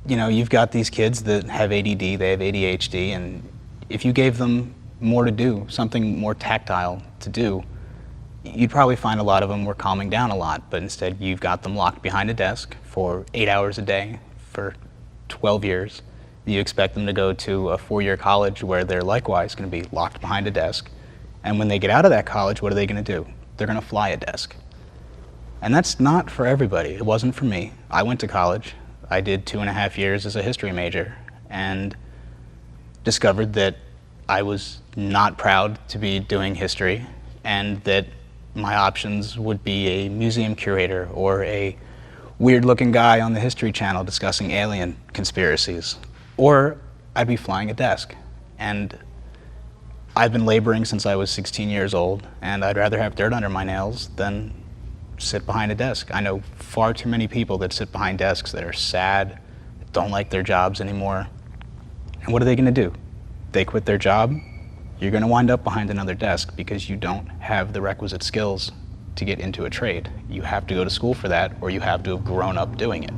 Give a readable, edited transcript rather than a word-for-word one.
you know, you've got these kids that have ADD, they have ADHD, and if you gave them more to do, something more tactile to do, you'd probably find a lot of them were calming down a lot, but instead you've got them locked behind a desk for 8 hours a day for 12 years. You expect them to go to a 4-year college where they're likewise going to be locked behind a desk. And when they get out of that college, what are they going to do? They're going to fly a desk. And that's not for everybody. It wasn't for me. I went to college. I did 2.5 years as a history major and discovered that I was not proud to be doing history and that my options would be a museum curator or a weird-looking guy on the History Channel discussing alien conspiracies, or I'd be flying a desk. And I've been laboring since I was 16 years old, and I'd rather have dirt under my nails than sit behind a desk. I know far too many people that sit behind desks that are sad, don't like their jobs anymore. And what are they going to do? They quit their job, you're going to wind up behind another desk because you don't have the requisite skills to get into a trade. You have to go to school for that, or you have to have grown up doing it.